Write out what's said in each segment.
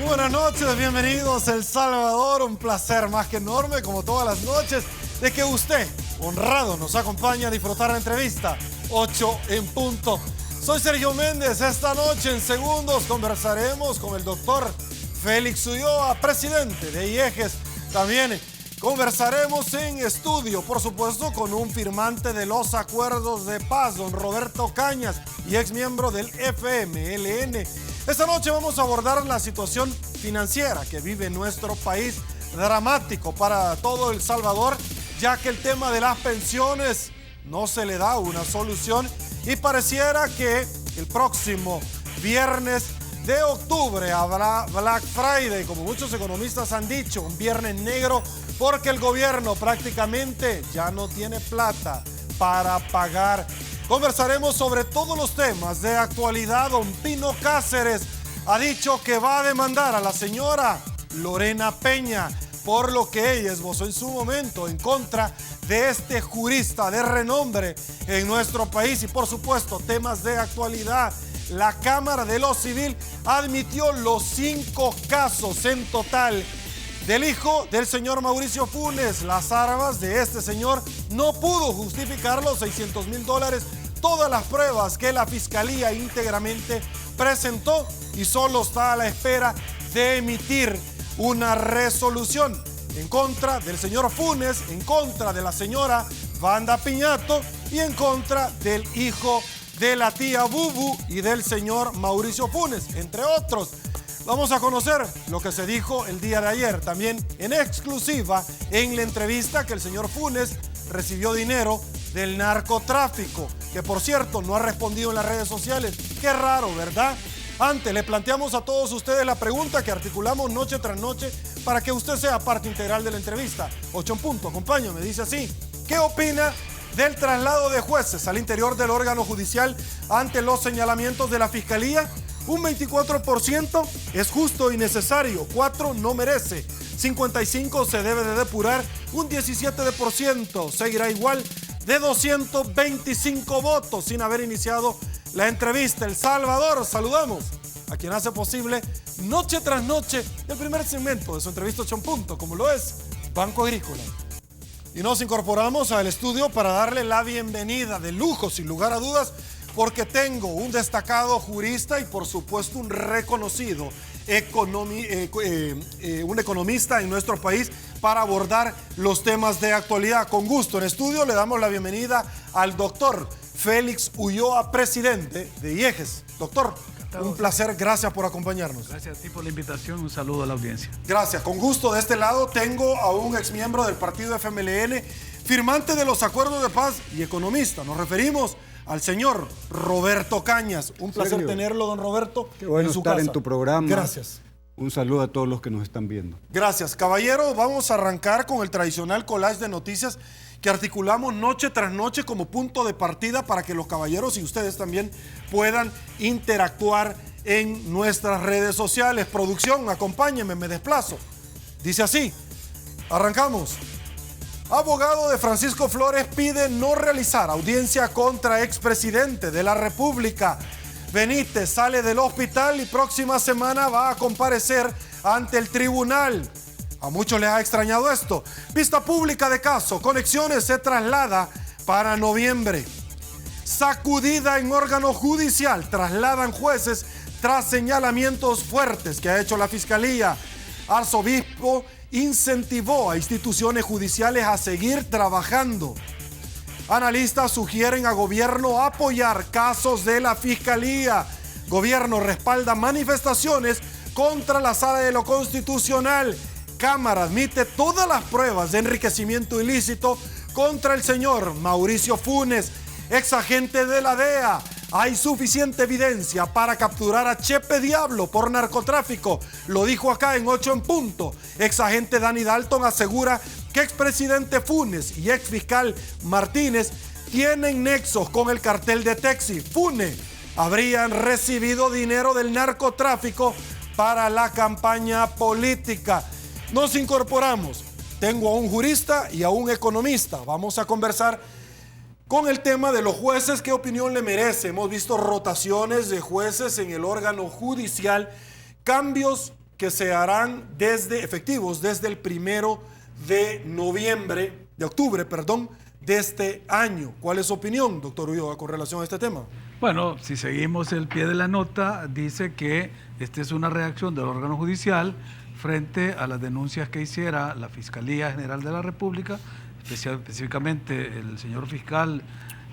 Muy buenas noches, bienvenidos a El Salvador. Un placer más que enorme, como todas las noches, de que usted, honrado, nos acompañe a disfrutar la entrevista 8 en punto. Soy Sergio Méndez. Esta noche en segundos conversaremos con el doctor Félix Ulloa, presidente de IEGES. También conversaremos en estudio, por supuesto, con un firmante de los acuerdos de paz, don Roberto Cañas, y ex miembro del FMLN. Esta noche vamos a abordar la situación financiera que vive nuestro país, dramático para todo El Salvador, ya que el tema de las pensiones no se le da una solución y pareciera que el próximo viernes de octubre habrá Black Friday, como muchos economistas han dicho, un viernes negro, porque el gobierno prácticamente ya no tiene plata para pagar. Conversaremos sobre todos los temas de actualidad. Don Pino Cáceres ha dicho que va a demandar a la señora Lorena Peña por lo que ella esbozó en su momento en contra de este jurista de renombre en nuestro país. Y por supuesto, temas de actualidad. La Cámara de lo Civil admitió los 5 casos en total del hijo del señor Mauricio Funes. Las armas de este señor no pudo justificar los $600,000, todas las pruebas que la Fiscalía íntegramente presentó, y solo está a la espera de emitir una resolución en contra del señor Funes, en contra de la señora Wanda Piñato y en contra del hijo de la tía Bubu y del señor Mauricio Funes, entre otros. Vamos a conocer lo que se dijo el día de ayer, también en exclusiva en la entrevista, que el señor Funes recibió dinero del narcotráfico, que por cierto no ha respondido en las redes sociales. Qué raro, ¿verdad? Antes le planteamos a todos ustedes la pregunta que articulamos noche tras noche para que usted sea parte integral de la entrevista. 8 en punto, acompáñame, dice así: ¿qué opina del traslado de jueces al interior del órgano judicial ante los señalamientos de la Fiscalía? Un 24% es justo y necesario, 4% no merece, 55% se debe de depurar, un 17% seguirá igual, de 225 votos sin haber iniciado la entrevista. El Salvador, saludamos a quien hace posible noche tras noche el primer segmento de su entrevista 8 en punto, como lo es Banco Agrícola. Y nos incorporamos al estudio para darle la bienvenida de lujo, sin lugar a dudas, porque tengo un destacado jurista y por supuesto un reconocido un economista en nuestro país para abordar los temas de actualidad. Con gusto en estudio le damos la bienvenida al doctor Félix Ulloa, presidente de IEGES. Doctor, un placer, gracias por acompañarnos. Gracias a ti por la invitación, un saludo a la audiencia. Gracias, con gusto. De este lado tengo a un exmiembro del partido FMLN, firmante de los acuerdos de paz y economista. Nos referimos al señor Roberto Cañas. Un placer Sergio, tenerlo, don Roberto. Qué bueno en su estar casa. en tu programa. Gracias. Un saludo a todos los que nos están viendo. Gracias. Caballero, vamos a arrancar con el tradicional collage de noticias que articulamos noche tras noche como punto de partida para que los caballeros y ustedes también puedan interactuar en nuestras redes sociales. Producción, acompáñenme, me desplazo. Dice así, arrancamos. Abogado de Francisco Flores pide no realizar audiencia contra expresidente de la República. Benítez sale del hospital y próxima semana va a comparecer ante el tribunal. A muchos les ha extrañado esto. Vista pública de caso. Conexiones se traslada para noviembre. Sacudida en órgano judicial. Trasladan jueces tras señalamientos fuertes que ha hecho la Fiscalía. Arzobispo incentivó a instituciones judiciales a seguir trabajando. Analistas sugieren a gobierno apoyar casos de la Fiscalía. Gobierno respalda manifestaciones contra la Sala de lo Constitucional. Cámara admite todas las pruebas de enriquecimiento ilícito contra el señor Mauricio Funes, exagente de la DEA. Hay suficiente evidencia para capturar a Chepe Diablo por narcotráfico. Lo dijo acá en 8 en punto. Exagente Danny Dalton asegura que expresidente Funes y exfiscal Martínez tienen nexos con el cartel de Texi. Funes habrían recibido dinero del narcotráfico para la campaña política. Nos incorporamos. Tengo a un jurista y a un economista. Vamos a conversar con el tema de los jueces. ¿Qué opinión le merece? Hemos visto rotaciones de jueces en el órgano judicial, cambios que se harán efectivos desde el 1 de octubre, de este año. ¿Cuál es su opinión, doctor Ulloa, con relación a este tema? Bueno, si seguimos el pie de la nota, dice que esta es una reacción del órgano judicial frente a las denuncias que hiciera la Fiscalía General de la República, específicamente el señor fiscal,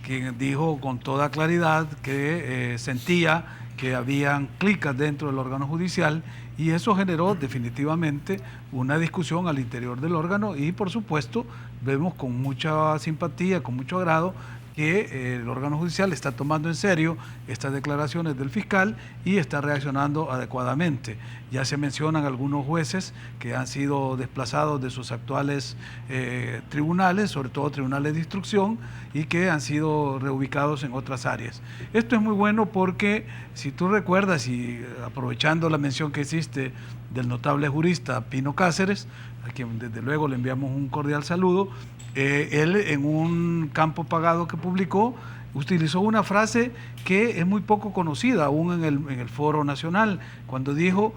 quien dijo con toda claridad que sentía que habían clicas dentro del órgano judicial, y eso generó definitivamente una discusión al interior del órgano, y por supuesto vemos con mucha simpatía, con mucho agrado, que el órgano judicial está tomando en serio estas declaraciones del fiscal y está reaccionando adecuadamente. Ya se mencionan algunos jueces que han sido desplazados de sus actuales tribunales, sobre todo tribunales de instrucción, y que han sido reubicados en otras áreas. Esto es muy bueno porque, si tú recuerdas, y aprovechando la mención que hiciste del notable jurista Pino Cáceres, a quien desde luego le enviamos un cordial saludo, él en un campo pagado que publicó utilizó una frase que es muy poco conocida aún en el foro nacional, cuando dijo: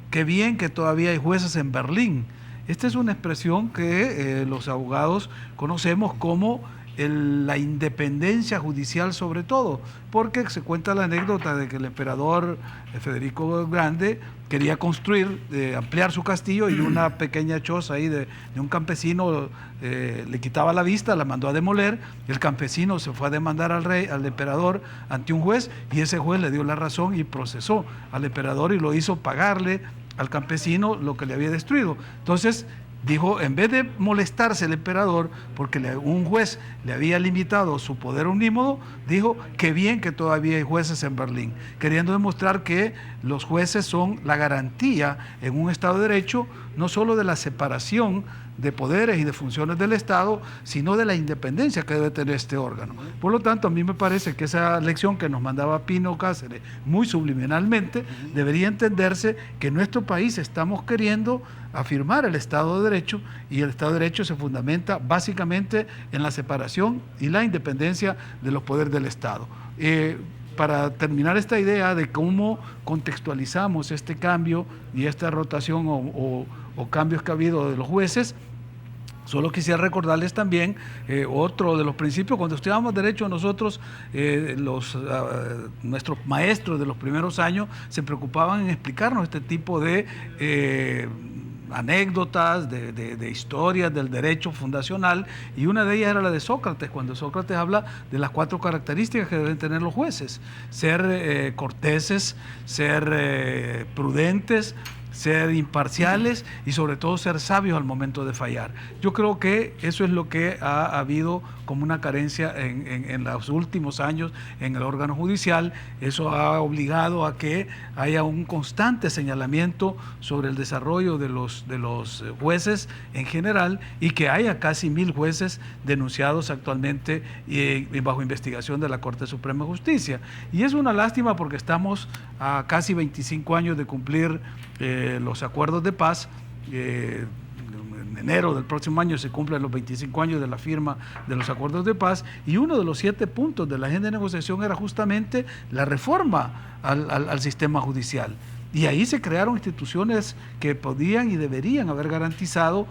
qué bien que todavía hay jueces en Berlín. Esta es una expresión que los abogados conocemos como la independencia judicial, sobre todo, porque se cuenta la anécdota de que el emperador Federico el Grande quería construir, ampliar su castillo, y una pequeña choza ahí de un campesino le quitaba la vista, la mandó a demoler. El campesino se fue a demandar al emperador ante un juez, y ese juez le dio la razón y procesó al emperador y lo hizo pagarle al campesino lo que le había destruido. Entonces dijo, en vez de molestarse el emperador porque un juez le había limitado su poder omnímodo, dijo: qué bien que todavía hay jueces en Berlín, queriendo demostrar que los jueces son la garantía en un Estado de Derecho, no solo de la separación de poderes y de funciones del Estado, sino de la independencia que debe tener este órgano. Por lo tanto, a mí me parece que esa lección que nos mandaba Pino Cáceres muy subliminalmente debería entenderse que en nuestro país estamos queriendo afirmar el Estado de Derecho, y el Estado de Derecho se fundamenta básicamente en la separación y la independencia de los poderes del Estado. Para terminar esta idea de cómo contextualizamos este cambio y esta rotación o cambios que ha habido de los jueces, solo quisiera recordarles también otro de los principios. Cuando estudiábamos derecho, nosotros, nuestros maestros de los primeros años se preocupaban en explicarnos este tipo de anécdotas, de historias del derecho fundacional, y una de ellas era la de Sócrates, cuando Sócrates habla de las 4 características que deben tener los jueces: ser corteses, ser prudentes, ser imparciales y sobre todo ser sabios al momento de fallar. Yo creo que eso es lo que ha habido como una carencia en los últimos años en el órgano judicial. Eso ha obligado a que haya un constante señalamiento sobre el desarrollo de los jueces en general, y que haya casi 1000 jueces denunciados actualmente bajo investigación de la Corte Suprema de Justicia. Y es una lástima porque estamos a casi 25 años de cumplir los acuerdos de paz. En enero del próximo año se cumplen los 25 años de la firma de los acuerdos de paz, y uno de los 7 puntos de la agenda de negociación era justamente la reforma al sistema judicial. Y ahí se crearon instituciones que podían y deberían haber garantizado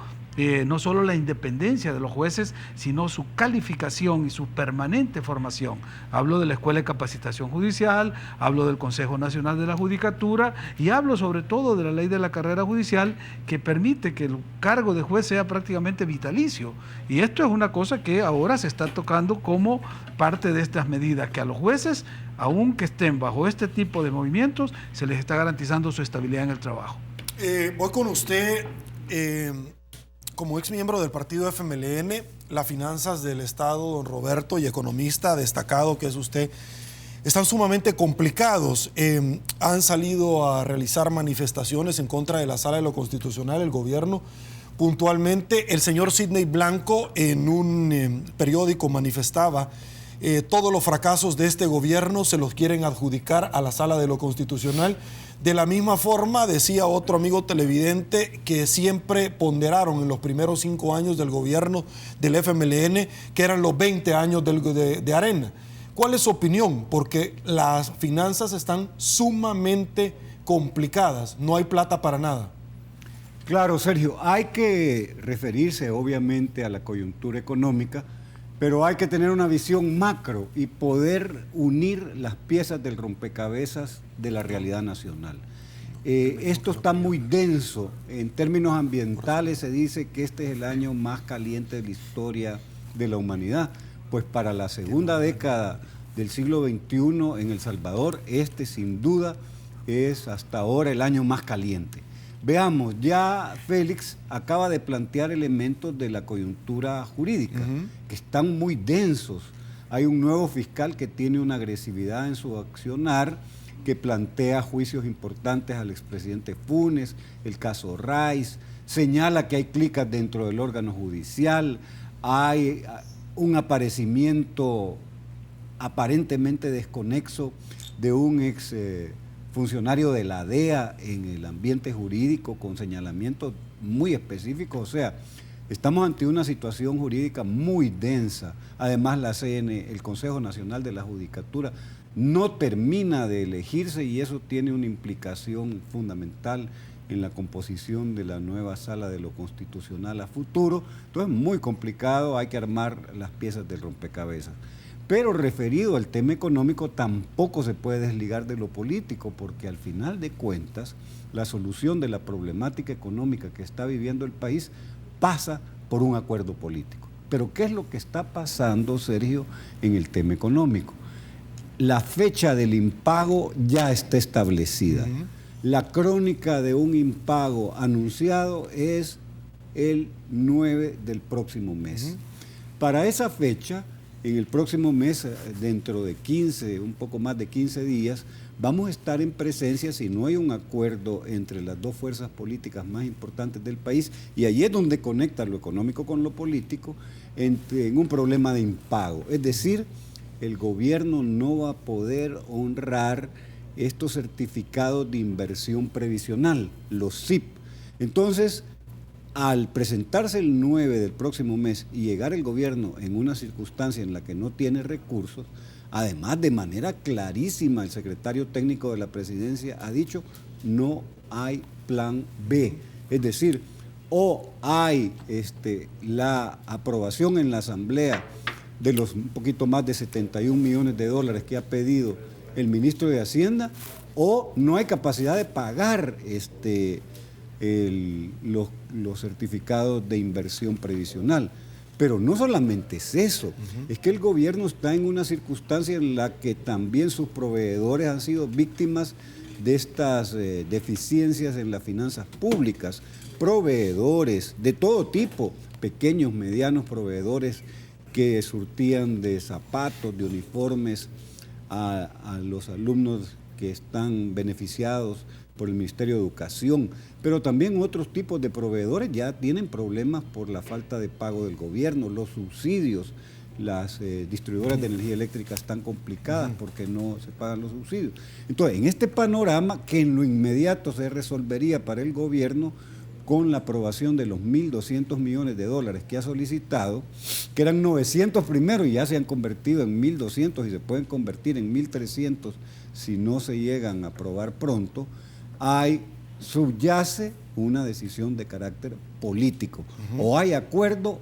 no solo la independencia de los jueces, sino su calificación y su permanente formación. Hablo de la Escuela de Capacitación Judicial, hablo del Consejo Nacional de la Judicatura, y hablo sobre todo de la Ley de la Carrera Judicial, que permite que el cargo de juez sea prácticamente vitalicio. Y esto es una cosa que ahora se está tocando como parte de estas medidas, que a los jueces, aunque estén bajo este tipo de movimientos, se les está garantizando su estabilidad en el trabajo. Voy con usted. Como ex miembro del partido FMLN, las finanzas del Estado, don Roberto, y economista destacado que es usted, están sumamente complicados. Han salido a realizar manifestaciones en contra de la Sala de lo Constitucional, el gobierno. Puntualmente, el señor Sidney Blanco en un periódico manifestaba todos los fracasos de este gobierno se los quieren adjudicar a la Sala de lo Constitucional. De la misma forma, decía otro amigo televidente que siempre ponderaron en los primeros 5 años del gobierno del FMLN, que eran los 20 años de Arena. ¿Cuál es su opinión? Porque las finanzas están sumamente complicadas, no hay plata para nada. Claro, Sergio, hay que referirse obviamente a la coyuntura económica, pero hay que tener una visión macro y poder unir las piezas del rompecabezas de la realidad nacional. Esto está muy denso. En términos ambientales se dice que este es el año más caliente de la historia de la humanidad. Pues para la segunda década del siglo XXI en El Salvador, este sin duda es hasta ahora el año más caliente. Veamos, ya Félix acaba de plantear elementos de la coyuntura jurídica, que están muy densos. Hay un nuevo fiscal que tiene una agresividad en su accionar, que plantea juicios importantes al expresidente Funes, el caso Rice, señala que hay clicas dentro del órgano judicial, hay un aparecimiento aparentemente desconexo de un ex funcionario de la DEA en el ambiente jurídico con señalamientos muy específicos. O sea, estamos ante una situación jurídica muy densa. Además, la CN, el Consejo Nacional de la Judicatura, no termina de elegirse y eso tiene una implicación fundamental en la composición de la nueva sala de lo constitucional a futuro. Entonces, muy complicado, hay que armar las piezas del rompecabezas. Pero referido al tema económico, tampoco se puede desligar de lo político, porque al final de cuentas, la solución de la problemática económica que está viviendo el país pasa por un acuerdo político. Pero ¿qué es lo que está pasando, Sergio, en el tema económico? La fecha del impago ya está establecida. La crónica de un impago anunciado es el 9 del próximo mes. Para esa fecha, en el próximo mes, dentro de 15, un poco más de 15 días, vamos a estar en presencia, si no hay un acuerdo entre las dos fuerzas políticas más importantes del país, y allí es donde conecta lo económico con lo político, en un problema de impago. Es decir, el gobierno no va a poder honrar estos certificados de inversión previsional, los CIP. Entonces, al presentarse el 9 del próximo mes y llegar el gobierno en una circunstancia en la que no tiene recursos, además de manera clarísima el secretario técnico de la presidencia ha dicho, no hay plan B. Es decir, o hay la aprobación en la asamblea de los un poquito más de 71 millones de dólares que ha pedido el ministro de Hacienda, o no hay capacidad de pagar los certificados de inversión previsional. Pero no solamente es eso, es que el gobierno está en una circunstancia en la que también sus proveedores han sido víctimas de estas deficiencias en las finanzas públicas. Proveedores de todo tipo, pequeños, medianos proveedores que surtían de zapatos, de uniformes a los alumnos que están beneficiados por el Ministerio de Educación, pero también otros tipos de proveedores ya tienen problemas por la falta de pago del gobierno, los subsidios, las distribuidoras de energía eléctrica están complicadas porque no se pagan los subsidios. Entonces, en este panorama que en lo inmediato se resolvería para el gobierno con la aprobación de los 1.200 millones de dólares que ha solicitado, que eran 900 primero y ya se han convertido en 1.200 y se pueden convertir en 1.300 si no se llegan a aprobar pronto, subyace una decisión de carácter político. O hay acuerdo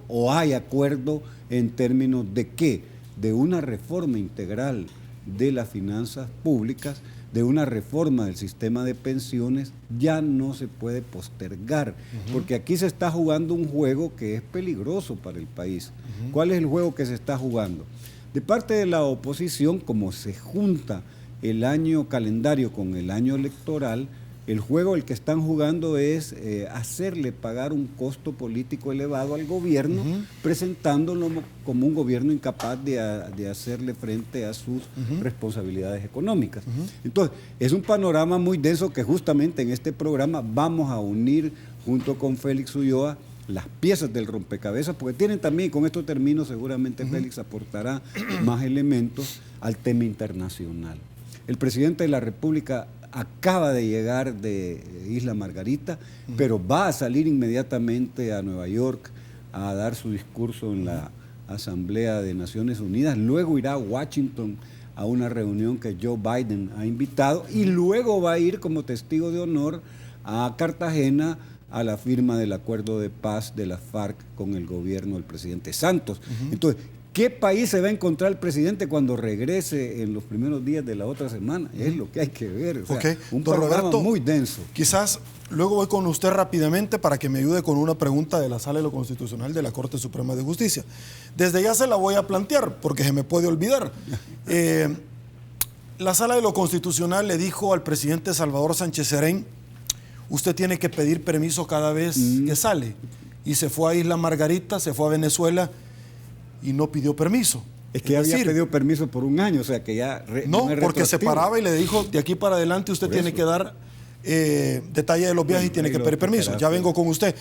en términos de ¿qué? De una reforma integral de las finanzas públicas, de una reforma del sistema de pensiones, ya no se puede postergar, porque aquí se está jugando un juego que es peligroso para el país. ¿Cuál es el juego que se está jugando? De parte de la oposición, como se junta el año calendario con el año electoral, el juego el que están jugando es hacerle pagar un costo político elevado al gobierno, presentándolo como un gobierno incapaz de hacerle frente a sus responsabilidades económicas. Entonces, es un panorama muy denso que justamente en este programa vamos a unir junto con Félix Ulloa las piezas del rompecabezas, porque tienen también, con estos términos seguramente Félix aportará más elementos al tema internacional. El presidente de la República acaba de llegar de Isla Margarita, pero va a salir inmediatamente a Nueva York a dar su discurso en la Asamblea de Naciones Unidas, luego irá a Washington a una reunión que Joe Biden ha invitado y luego va a ir como testigo de honor a Cartagena a la firma del acuerdo de paz de las FARC con el gobierno del presidente Santos. Entonces, ¿qué país se va a encontrar el presidente cuando regrese en los primeros días de la otra semana? Es lo que hay que ver. O sea, un Don programa Roberto, muy denso. Quizás luego voy con usted rápidamente para que me ayude con una pregunta de la Sala de lo Constitucional de la Corte Suprema de Justicia. Desde ya se la voy a plantear porque se me puede olvidar. La Sala de lo Constitucional le dijo al presidente Salvador Sánchez Serén: usted tiene que pedir permiso cada vez que sale. Y se fue a Isla Margarita, se fue a Venezuela y no pidió permiso. Es que había pedido permiso por un año, o sea que ya... No, porque se paraba y le dijo, de aquí para adelante usted tiene que dar detalle de los viajes y tiene que pedir permiso. Ya vengo con usted.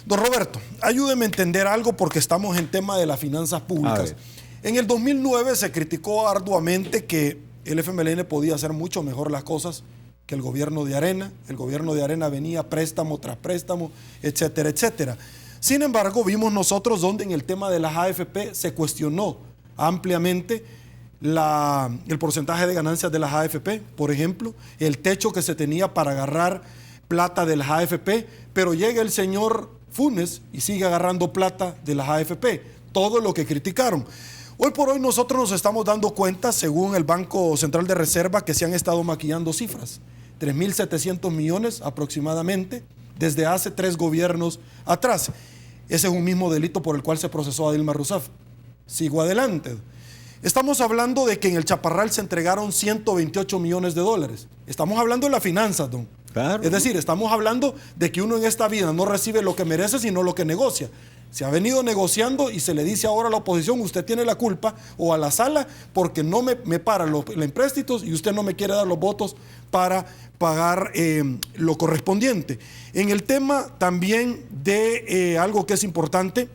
Don Roberto, ayúdeme a entender algo porque estamos en tema de las finanzas públicas. En el 2009 se criticó arduamente que el FMLN podía hacer mucho mejor las cosas que el gobierno de Arena. El gobierno de Arena venía préstamo tras préstamo, etcétera, etcétera. Sin embargo, vimos nosotros donde en el tema de las AFP se cuestionó ampliamente el porcentaje de ganancias de las AFP, por ejemplo, el techo que se tenía para agarrar plata de las AFP, pero llega el señor Funes y sigue agarrando plata de las AFP, todo lo que criticaron. Hoy por hoy nosotros nos estamos dando cuenta, según el Banco Central de Reserva, que se han estado maquillando cifras, 3.700 millones aproximadamente, desde hace 3 gobiernos atrás. Ese es un mismo delito por el cual se procesó a Dilma Rousseff. Sigo adelante. Estamos hablando de que en el Chaparral se entregaron 128 millones de dólares. Estamos hablando de las finanzas, don. Claro. Es decir, estamos hablando de que uno en esta vida no recibe lo que merece, sino lo que negocia. Se ha venido negociando y se le dice ahora a la oposición: usted tiene la culpa, o a la sala, porque no me para los empréstitos y usted no me quiere dar los votos para pagar lo correspondiente. En el tema también de algo que es importante,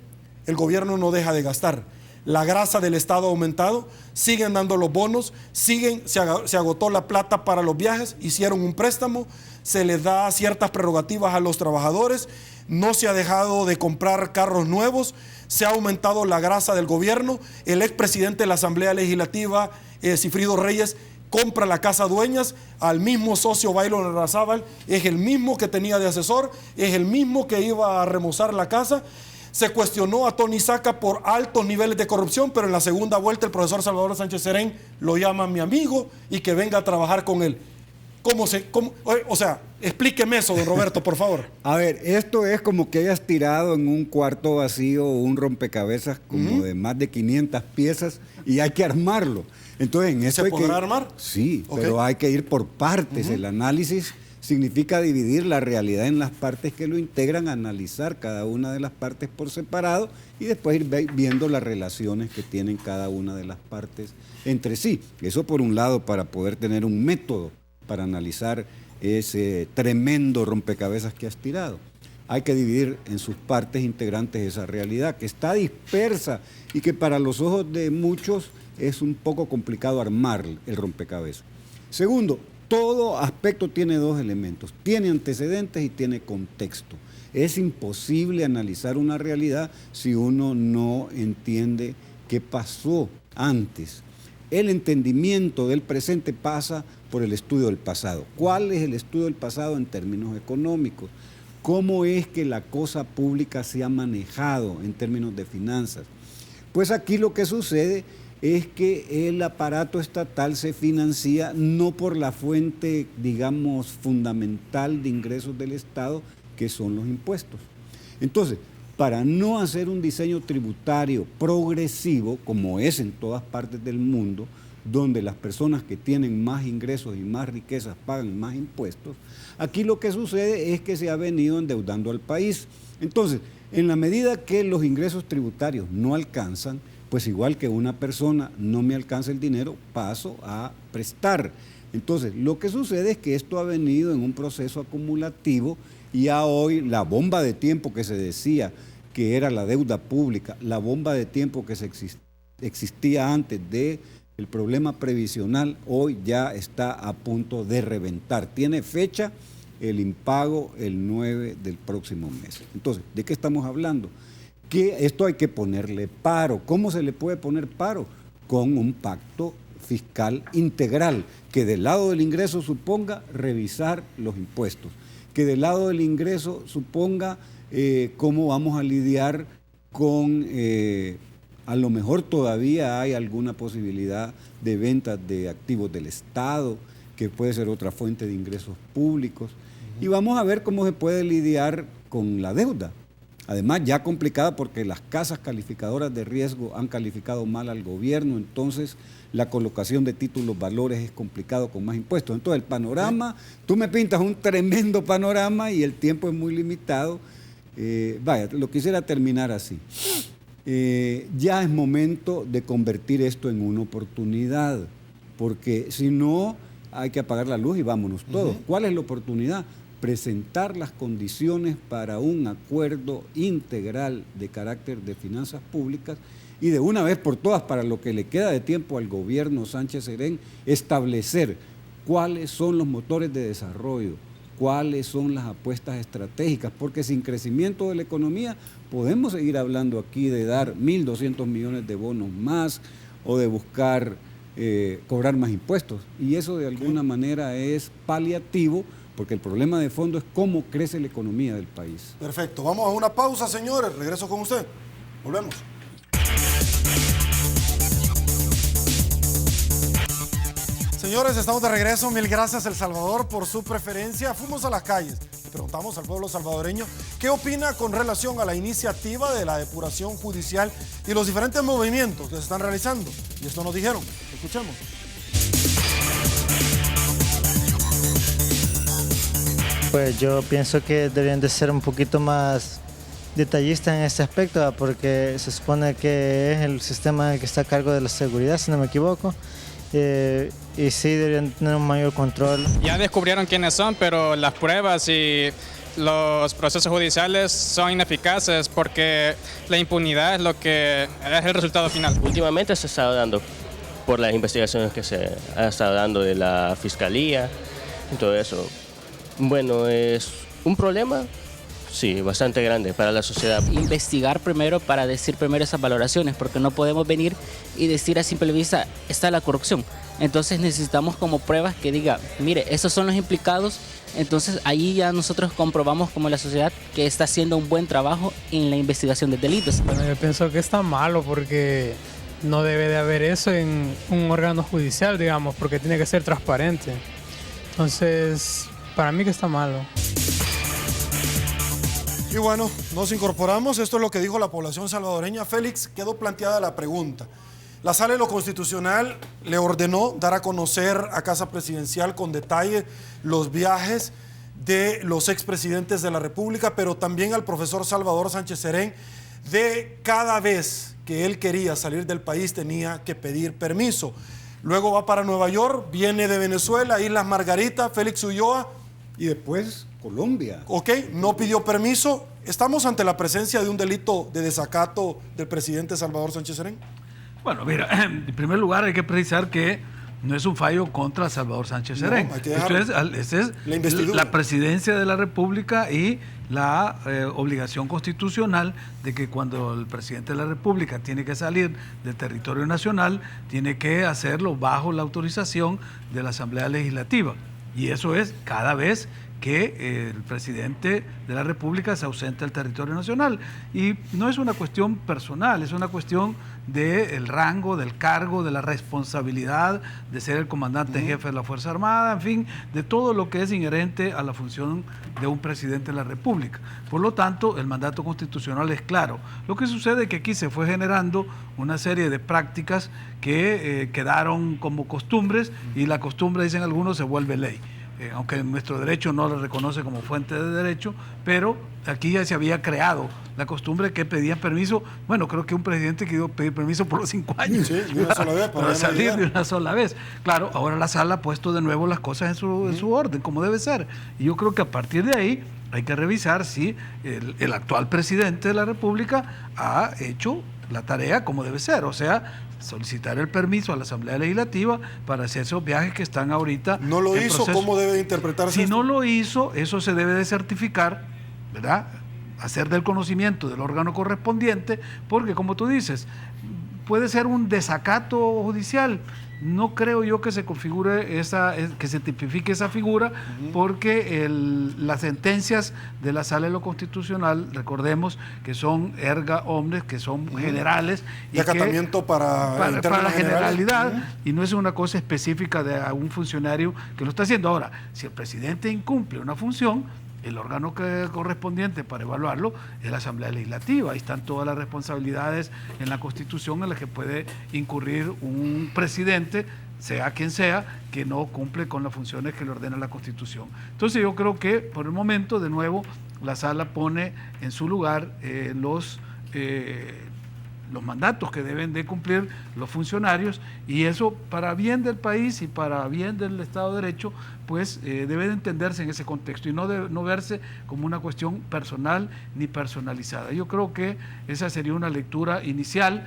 el gobierno no deja de gastar. La grasa del Estado ha aumentado, siguen dando los bonos, se agotó la plata para los viajes, hicieron un préstamo, se les da ciertas prerrogativas a los trabajadores, no se ha dejado de comprar carros nuevos, se ha aumentado la grasa del gobierno. El expresidente de la Asamblea Legislativa, Sigfrido Reyes, compra la casa dueñas al mismo socio Byron Arrazábal, es el mismo que tenía de asesor, es el mismo que iba a remozar la casa. Se cuestionó a Tony Saca por altos niveles de corrupción, pero en la segunda vuelta el profesor Salvador Sánchez Serén lo llama mi amigo y que venga a trabajar con él. O sea, explíqueme eso, don Roberto, por favor. A ver, esto es como que hayas tirado en un cuarto vacío un rompecabezas como de más de 500 piezas y hay que armarlo. Entonces, en esto ¿Se podrá armar? Sí, pero hay que ir por partes. El análisis significa dividir la realidad en las partes que lo integran, analizar cada una de las partes por separado y después ir viendo las relaciones que tienen cada una de las partes entre sí. Eso por un lado, para poder tener un método para analizar ese tremendo rompecabezas que has tirado. Hay que dividir en sus partes integrantes esa realidad que está dispersa y que para los ojos de muchos es un poco complicado armar el rompecabezas. Segundo, todo aspecto tiene 2 elementos, tiene antecedentes y tiene contexto. Es imposible analizar una realidad si uno no entiende qué pasó antes. El entendimiento del presente pasa por el estudio del pasado. ¿Cuál es el estudio del pasado en términos económicos? ¿Cómo es que la cosa pública se ha manejado en términos de finanzas? Pues aquí lo que sucede es que el aparato estatal se financia no por la fuente, digamos, fundamental de ingresos del Estado, que son los impuestos. Entonces, para no hacer un diseño tributario progresivo, como es en todas partes del mundo, donde las personas que tienen más ingresos y más riquezas pagan más impuestos, aquí lo que sucede es que se ha venido endeudando al país. Entonces, en la medida que los ingresos tributarios no alcanzan, pues igual que una persona no me alcanza el dinero, paso a prestar. Entonces, lo que sucede es que esto ha venido en un proceso acumulativo y ya hoy la bomba de tiempo que se decía que era la deuda pública, la bomba de tiempo que existía antes del problema previsional, hoy ya está a punto de reventar. Tiene fecha el impago el 9 del próximo mes. Entonces, ¿de qué estamos hablando? Que esto hay que ponerle paro. ¿Cómo se le puede poner paro? Con un pacto fiscal integral, que del lado del ingreso suponga revisar los impuestos, que del lado del ingreso suponga cómo vamos a lidiar con, a lo mejor todavía hay alguna posibilidad de ventas de activos del Estado, que puede ser otra fuente de ingresos públicos, y vamos a ver cómo se puede lidiar con la deuda. Además, ya complicada porque las casas calificadoras de riesgo han calificado mal al gobierno, entonces la colocación de títulos valores es complicado con más impuestos. Entonces el panorama, tú me pintas un tremendo panorama y el tiempo es muy limitado. Vaya, lo quisiera terminar así. Ya es momento de convertir esto en una oportunidad, porque si no hay que apagar la luz y vámonos todos. ¿Cuál es la oportunidad? Presentar las condiciones para un acuerdo integral de carácter de finanzas públicas y de una vez por todas, para lo que le queda de tiempo al gobierno Sánchez-Serén, establecer cuáles son los motores de desarrollo, cuáles son las apuestas estratégicas, porque sin crecimiento de la economía podemos seguir hablando aquí de dar 1.200 millones de bonos más o de buscar cobrar más impuestos, y eso de alguna manera es paliativo, porque el problema de fondo es cómo crece la economía del país. Perfecto, vamos a una pausa, señores, regreso con usted, volvemos. Señores, estamos de regreso. Mil gracias, El Salvador, por su preferencia. Fuimos a las calles. Le preguntamos al pueblo salvadoreño qué opina con relación a la iniciativa de la depuración judicial y los diferentes movimientos que se están realizando. Y esto nos dijeron. Escuchemos. Pues yo pienso que deberían de ser un poquito más detallistas en este aspecto, porque se supone que es el sistema el que está a cargo de la seguridad, si no me equivoco. Y sí deberían tener un mayor control. Ya descubrieron quiénes son, pero las pruebas y los procesos judiciales son ineficaces porque la impunidad es lo que es el resultado final. Últimamente se ha estado dando por las investigaciones que se ha estado dando de la Fiscalía y todo eso. Bueno, es un problema, sí, bastante grande para la sociedad. Investigar primero para decir primero esas valoraciones, porque no podemos venir y decir a simple vista, está la corrupción. Entonces necesitamos como pruebas que diga, mire, esos son los implicados. Entonces ahí ya nosotros comprobamos como la sociedad que está haciendo un buen trabajo en la investigación de delitos. Bueno, yo pienso que está malo porque no debe de haber eso en un órgano judicial, digamos, porque tiene que ser transparente. Entonces, para mí que está malo. Y bueno, nos incorporamos. Esto es lo que dijo la población salvadoreña. Félix, quedó planteada la pregunta. La Sala de lo Constitucional le ordenó dar a conocer a Casa Presidencial con detalle los viajes de los expresidentes de la República, pero también al profesor Salvador Sánchez-Serén, de cada vez que él quería salir del país tenía que pedir permiso. Luego va para Nueva York, viene de Venezuela, Islas Margarita, Félix Ulloa. Y después Colombia. Ok, no pidió permiso. ¿Estamos ante la presencia de un delito de desacato del presidente Salvador Sánchez-Serén? Bueno, mira, en primer lugar hay que precisar que no es un fallo contra Salvador Sánchez-Serén. No, esto es la presidencia de la República y la obligación constitucional de que cuando el presidente de la República tiene que salir del territorio nacional, tiene que hacerlo bajo la autorización de la Asamblea Legislativa. Y eso es cada vez que el presidente de la República se ausenta del territorio nacional. Y no es una cuestión personal, es una cuestión del rango, del cargo, de la responsabilidad de ser el comandante en jefe de la Fuerza Armada, en fin, de todo lo que es inherente a la función de un presidente de la República. Por lo tanto, el mandato constitucional es claro. Lo que sucede es que aquí se fue generando una serie de prácticas que quedaron como costumbres, y la costumbre, dicen algunos, se vuelve ley. Aunque nuestro derecho no lo reconoce como fuente de derecho, pero aquí ya se había creado la costumbre que pedían permiso. Bueno, creo que un presidente quiso pedir permiso por los 5 años. Sí, de una sola vez, para salir de una sola vez. Claro, ahora la sala ha puesto de nuevo las cosas en su orden, como debe ser. Y yo creo que a partir de ahí hay que revisar si el actual presidente de la República ha hecho la tarea como debe ser, o sea, solicitar el permiso a la Asamblea Legislativa para hacer esos viajes que están ahorita. ¿No lo hizo? Proceso. ¿Cómo debe interpretarse Si esto? no lo hizo, eso se debe de certificar, ¿verdad? Hacer del conocimiento del órgano correspondiente, porque como tú dices, puede ser un desacato judicial, No creo yo que se configure que se tipifique esa figura, porque las sentencias de la Sala de lo Constitucional, recordemos que son erga omnes, que son generales. Y acatamiento para la generalidad, y no es una cosa específica de un funcionario que lo está haciendo. Ahora, si el presidente incumple una función, el órgano correspondiente para evaluarlo es la Asamblea Legislativa. Ahí están todas las responsabilidades en la Constitución en las que puede incurrir un presidente, sea quien sea, que no cumple con las funciones que le ordena la Constitución. Entonces yo creo que por el momento, de nuevo, la Sala pone en su lugar los mandatos que deben de cumplir los funcionarios, y eso, para bien del país y para bien del Estado de Derecho, pues debe de entenderse en ese contexto y no verse como una cuestión personal ni personalizada. Yo creo que esa sería una lectura inicial,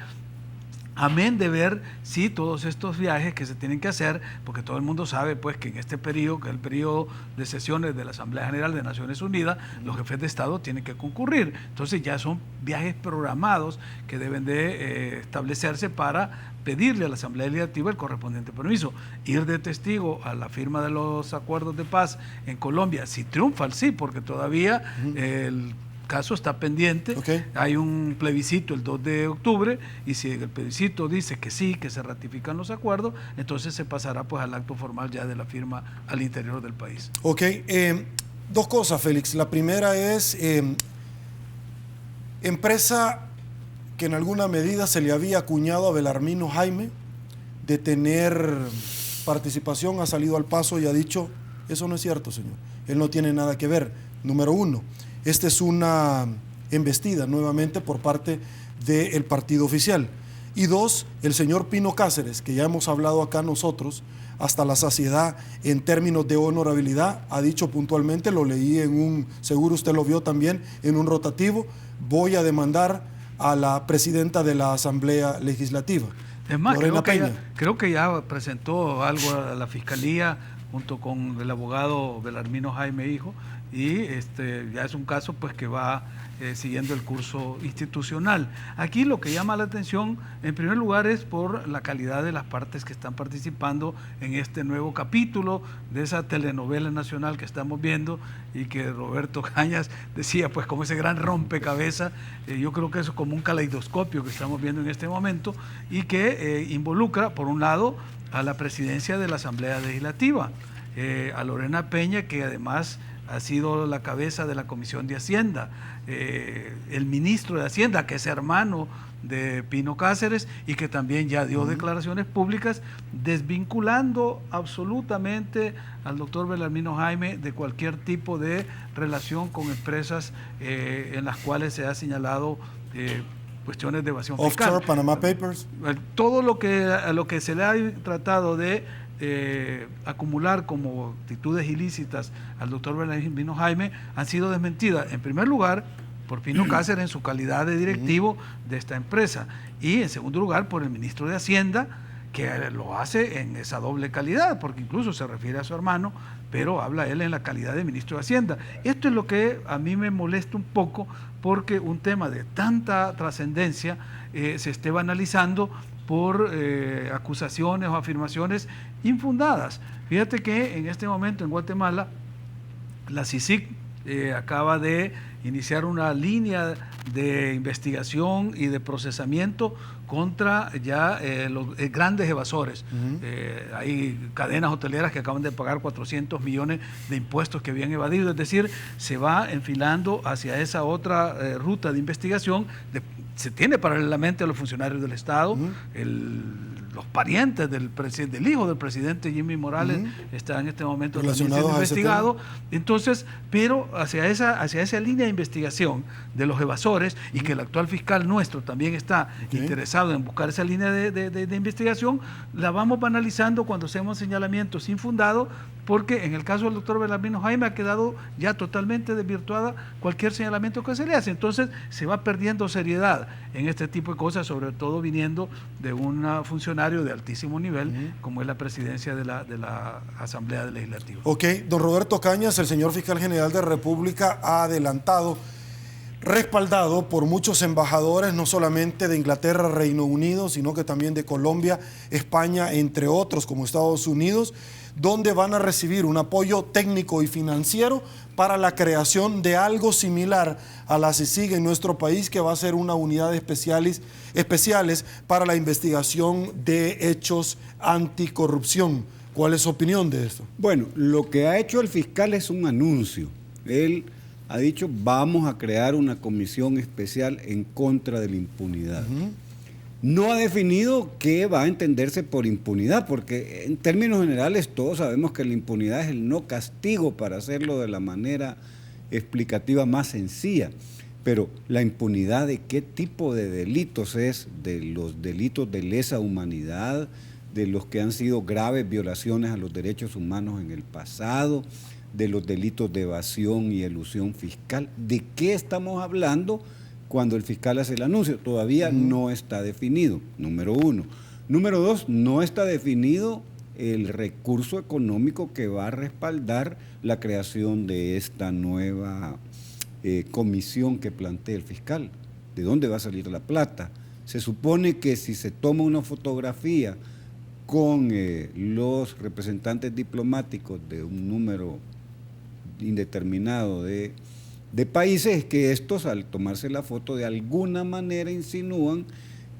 amén de ver si todos estos viajes que se tienen que hacer, porque todo el mundo sabe pues que en este periodo, que es el periodo de sesiones de la Asamblea General de Naciones Unidas, los jefes de Estado tienen que concurrir. Entonces ya son viajes programados que deben de establecerse para pedirle a la Asamblea Legislativa el correspondiente permiso. Ir de testigo a la firma de los acuerdos de paz en Colombia, si triunfa el sí, porque todavía el caso está pendiente. Hay un plebiscito el 2 de octubre, y si el plebiscito dice que sí, que se ratifican los acuerdos, entonces se pasará pues al acto formal ya de la firma al interior del país. Dos cosas, Félix. La primera es empresa que en alguna medida se le había acuñado a Belarmino Jaime de tener participación, ha salido al paso y ha dicho: eso no es cierto, señor, él no tiene nada que ver. Número uno, esta es una embestida nuevamente por parte del partido oficial. Y dos, el señor Pino Cáceres, que ya hemos hablado acá nosotros hasta la saciedad en términos de honorabilidad, ha dicho puntualmente, lo leí seguro usted lo vio también, en un rotativo: voy a demandar a la presidenta de la Asamblea Legislativa. Es más, creo que ya presentó algo a la Fiscalía junto con el abogado Belarmino Jaime Hijo, y ya es un caso pues que va siguiendo el curso institucional. Aquí lo que llama la atención, en primer lugar, es por la calidad de las partes que están participando en este nuevo capítulo de esa telenovela nacional que estamos viendo, y que Roberto Cañas decía pues como ese gran rompecabezas. Yo creo que eso es como un caleidoscopio que estamos viendo en este momento, y que involucra, por un lado, a la presidencia de la Asamblea Legislativa, a Lorena Peña, que además ha sido la cabeza de la Comisión de Hacienda, el ministro de Hacienda, que es hermano de Pino Cáceres, y que también ya dio declaraciones públicas desvinculando absolutamente al doctor Belarmino Jaime de cualquier tipo de relación con empresas en las cuales se ha señalado cuestiones de evasión fiscal. Offshore, Panama Papers. Todo lo que se le ha tratado de acumular como actitudes ilícitas al doctor Belarmino Jaime han sido desmentidas, en primer lugar por Pino Cáceres en su calidad de directivo de esta empresa, y en segundo lugar por el ministro de Hacienda, que lo hace en esa doble calidad, porque incluso se refiere a su hermano, pero habla él en la calidad de ministro de Hacienda. Esto es lo que a mí me molesta un poco, porque un tema de tanta trascendencia se esté banalizando por acusaciones o afirmaciones infundadas. Fíjate que en este momento en Guatemala la CICIG acaba de iniciar una línea de investigación y de procesamiento contra ya los grandes evasores. Hay cadenas hoteleras que acaban de pagar 400 millones de impuestos que habían evadido, es decir, se va enfilando hacia esa otra ruta de investigación. Se tiene paralelamente a los funcionarios del Estado, los parientes del hijo del presidente Jimmy Morales está en este momento también siendo investigado. Entonces, pero hacia esa línea de investigación de los evasores, y que el actual fiscal nuestro también está interesado en buscar esa línea de investigación, la vamos banalizando cuando hacemos señalamientos infundados, porque en el caso del doctor Belarmino Jaime ha quedado ya totalmente desvirtuada cualquier señalamiento que se le hace. Entonces se va perdiendo seriedad en este tipo de cosas, sobre todo viniendo de un funcionario de altísimo nivel como es la presidencia de la Asamblea Legislativa. Don Roberto Cañas, el señor fiscal general de la República ha adelantado respaldado por muchos embajadores, no solamente de Inglaterra, Reino Unido, sino que también de Colombia, España, entre otros, como Estados Unidos, donde van a recibir un apoyo técnico y financiero para la creación de algo similar a la CICIG en nuestro país, que va a ser una unidad especiales para la investigación de hechos anticorrupción. ¿Cuál es su opinión de esto? Bueno, lo que ha hecho el fiscal es un anuncio. Él ha dicho, vamos a crear una comisión especial en contra de la impunidad. No ha definido qué va a entenderse por impunidad, porque en términos generales todos sabemos que la impunidad es el no castigo, para hacerlo de la manera explicativa más sencilla. Pero la impunidad de qué tipo de delitos es, de los delitos de lesa humanidad, de los que han sido graves violaciones a los derechos humanos en el pasado, de los delitos de evasión y elusión fiscal. ¿De qué estamos hablando cuando el fiscal hace el anuncio? Todavía no está definido, número uno. Número dos, no está definido el recurso económico que va a respaldar la creación de esta nueva comisión que plantea el fiscal. ¿De dónde va a salir la plata? Se supone que si se toma una fotografía con los representantes diplomáticos de un número indeterminado de países, que estos, al tomarse la foto, de alguna manera insinúan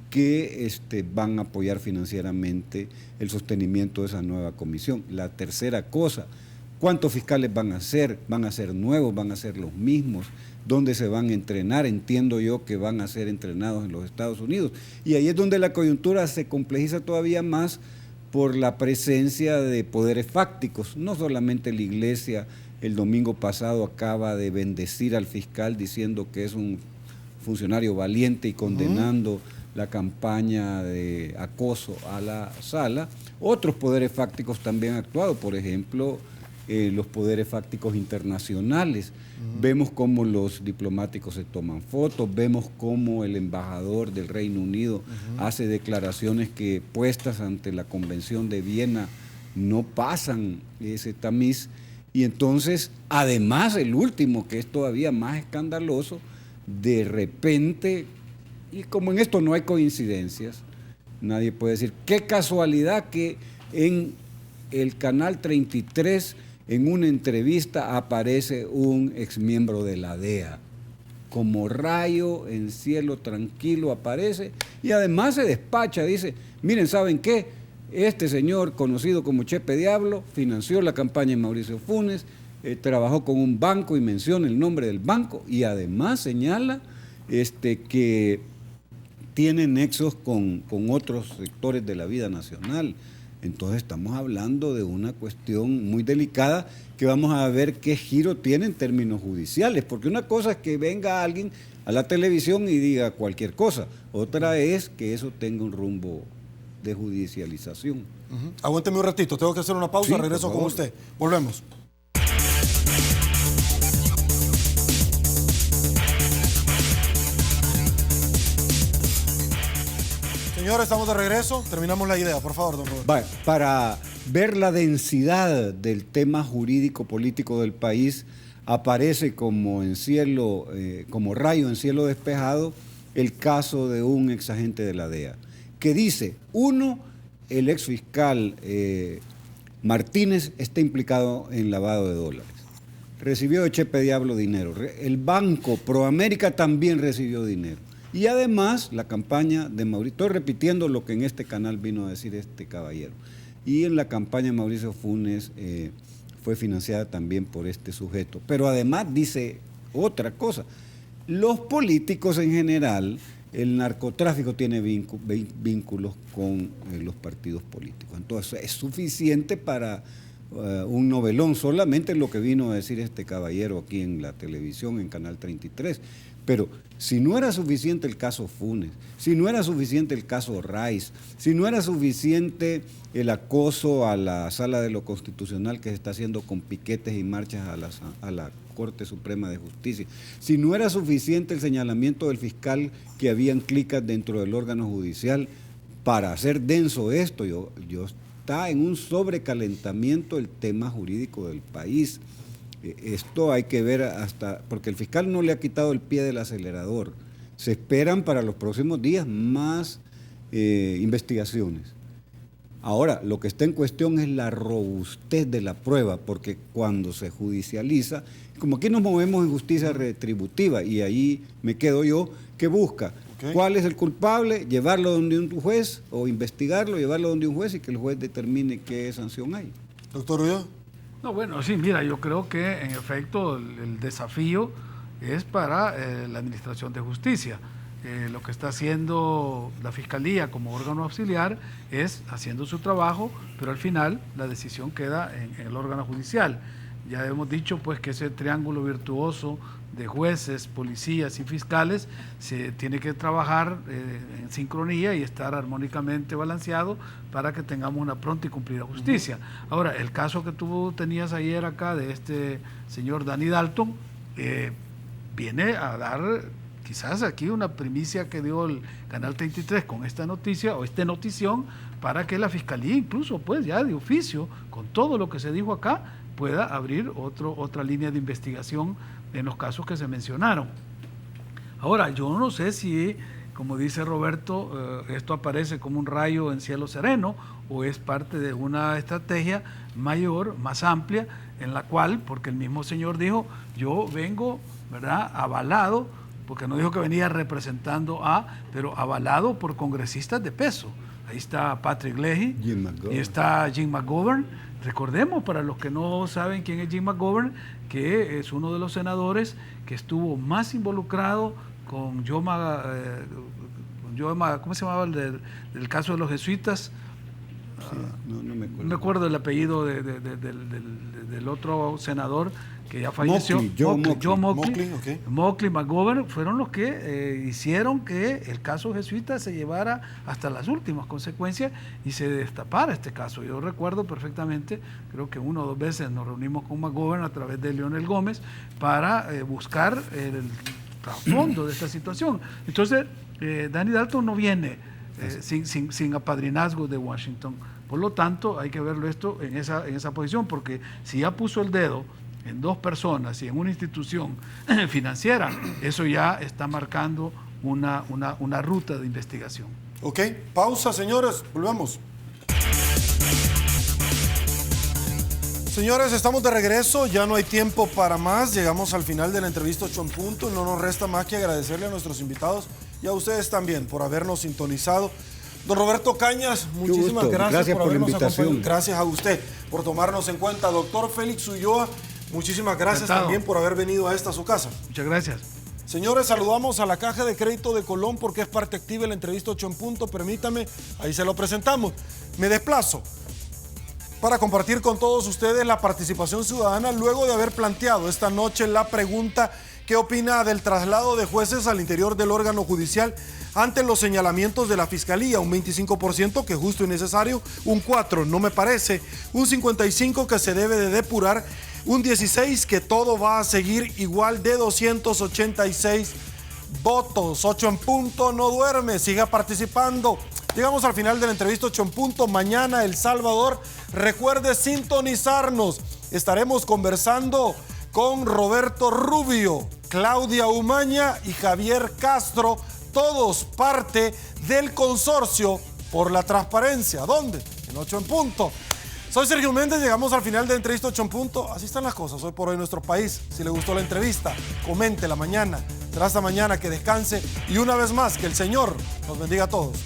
que van a apoyar financieramente el sostenimiento de esa nueva comisión. La tercera cosa, ¿cuántos fiscales van a ser? ¿Van a ser nuevos? ¿Van a ser los mismos? ¿Dónde se van a entrenar? Entiendo yo que van a ser entrenados en los Estados Unidos. Y ahí es donde la coyuntura se complejiza todavía más por la presencia de poderes fácticos. No solamente la Iglesia el domingo pasado acaba de bendecir al fiscal diciendo que es un funcionario valiente y condenando la campaña de acoso a la sala. Otros poderes fácticos también han actuado, por ejemplo, los poderes fácticos internacionales. Vemos cómo los diplomáticos se toman fotos, vemos cómo el embajador del Reino Unido hace declaraciones que, puestas ante la Convención de Viena, no pasan ese tamiz. Y entonces, además, el último, que es todavía más escandaloso, de repente, y como en esto no hay coincidencias, nadie puede decir, qué casualidad que en el Canal 33, en una entrevista, aparece un exmiembro de la DEA. Como rayo en cielo tranquilo aparece, y además se despacha, dice, miren, ¿saben qué? Este señor, conocido como Chepe Diablo, financió la campaña de Mauricio Funes, trabajó con un banco y menciona el nombre del banco, y además señala que tiene nexos con otros sectores de la vida nacional. Entonces estamos hablando de una cuestión muy delicada, que vamos a ver qué giro tiene en términos judiciales, porque una cosa es que venga alguien a la televisión y diga cualquier cosa, otra es que eso tenga un rumbo de judicialización. Aguánteme un ratito, tengo que hacer una pausa, sí, regreso con usted. Volvemos. Señores, estamos de regreso. Terminamos la idea, por favor, don Roberto. Para ver la densidad del tema jurídico-político del país, aparece como en cielo, como rayo en cielo despejado, el caso de un exagente de la DEA, que dice, uno, el exfiscal Martínez está implicado en lavado de dólares. Recibió de Chepe Diablo dinero. El Banco Proamérica también recibió dinero. Y además, la campaña de Mauricio, estoy repitiendo lo que en este canal vino a decir este caballero, y en la campaña de Mauricio Funes fue financiada también por este sujeto. Pero además dice otra cosa, los políticos en general, el narcotráfico tiene vínculos con los partidos políticos. Entonces es suficiente para un novelón, solamente lo que vino a decir este caballero aquí en la televisión, en Canal 33. Pero si no era suficiente el caso Funes, si no era suficiente el caso Rice, si no era suficiente el acoso a la Sala de lo Constitucional que se está haciendo con piquetes y marchas a la Corte Suprema de Justicia, si no era suficiente el señalamiento del fiscal que habían clicas dentro del órgano judicial, para hacer denso esto, está en un sobrecalentamiento el tema jurídico del país. Esto hay que ver hasta, porque el fiscal no le ha quitado el pie del acelerador. Se esperan para los próximos días más investigaciones. Ahora, lo que está en cuestión es la robustez de la prueba, porque cuando se judicializa, como aquí nos movemos en justicia retributiva, y ahí me quedo yo, que busca cuál es el culpable, llevarlo donde un juez, o investigarlo, llevarlo donde un juez y que el juez determine qué sanción hay. Doctor Ulloa. No, bueno, sí, mira, yo creo que en efecto el desafío es para la Administración de Justicia. Lo que está haciendo la Fiscalía como órgano auxiliar es haciendo su trabajo, pero al final la decisión queda en el órgano judicial. Ya hemos dicho pues que ese triángulo virtuoso de jueces, policías y fiscales se tiene que trabajar en sincronía y estar armónicamente balanceado para que tengamos una pronta y cumplida justicia. Ahora, el caso que tú tenías ayer acá de este señor Danny Dalton viene a dar quizás aquí una primicia que dio el Canal 33 con esta noticia o esta notición para que la Fiscalía incluso pues ya de oficio, con todo lo que se dijo acá, pueda abrir otra línea de investigación en los casos que se mencionaron. Ahora, yo no sé si, como dice Roberto, esto aparece como un rayo en cielo sereno o es parte de una estrategia mayor, más amplia, en la cual, porque el mismo señor dijo, yo vengo, ¿verdad?, avalado, porque no dijo que venía representando pero avalado por congresistas de peso. Ahí está Patrick Leahy y está Jim McGovern. Recordemos, para los que no saben quién es Jim McGovern, que es uno de los senadores que estuvo más involucrado con ¿cómo se llamaba el caso de los jesuitas? Sí, no me acuerdo. No me acuerdo el apellido del otro senador que ya falleció. Mockley, McGovern, fueron los que hicieron que el caso jesuita se llevara hasta las últimas consecuencias y se destapara este caso. Yo recuerdo perfectamente, creo que 1 o 2 veces nos reunimos con McGovern a través de Leonel Gómez para buscar el trasfondo de esta situación. Entonces, Danny Dalton no viene sin apadrinazgo de Washington. Por lo tanto, hay que verlo esto en esa posición, porque si ya puso el dedo en 2 personas y en una institución financiera, eso ya está marcando una ruta de investigación. Ok, pausa, señores, volvemos. Señores, estamos de regreso, ya no hay tiempo para más, llegamos al final de la entrevista 8 en punto, no nos resta más que agradecerle a nuestros invitados y a ustedes también por habernos sintonizado. Don Roberto Cañas, muchísimas gracias por habernos acompañado. Gracias a usted por tomarnos en cuenta. Doctor Félix Ulloa, muchísimas gracias también por haber venido a esta su casa. Muchas gracias. Señores, saludamos a la Caja de Crédito de Colón porque es parte activa de la entrevista 8 en punto. Permítame, ahí se lo presentamos. Me desplazo para compartir con todos ustedes la participación ciudadana luego de haber planteado esta noche la pregunta: ¿qué opina del traslado de jueces al interior del órgano judicial ante los señalamientos de la Fiscalía? Un 25% que es justo y necesario, un 4% no me parece, un 55% que se debe de depurar, un 16% que todo va a seguir igual, de 286 votos. 8 en punto no duerme, siga participando. Llegamos al final de la entrevista 8 en punto. Mañana El Salvador. Recuerde sintonizarnos. Estaremos conversando con Roberto Rubio, Claudia Umaña y Javier Castro, todos parte del consorcio por la transparencia. ¿Dónde? En 8 en punto. Soy Sergio Méndez, llegamos al final de la entrevista 8 en punto. Así están las cosas hoy por hoy en nuestro país. Si le gustó la entrevista, coméntela mañana. Será hasta mañana, que descanse y una vez más que el Señor nos bendiga a todos.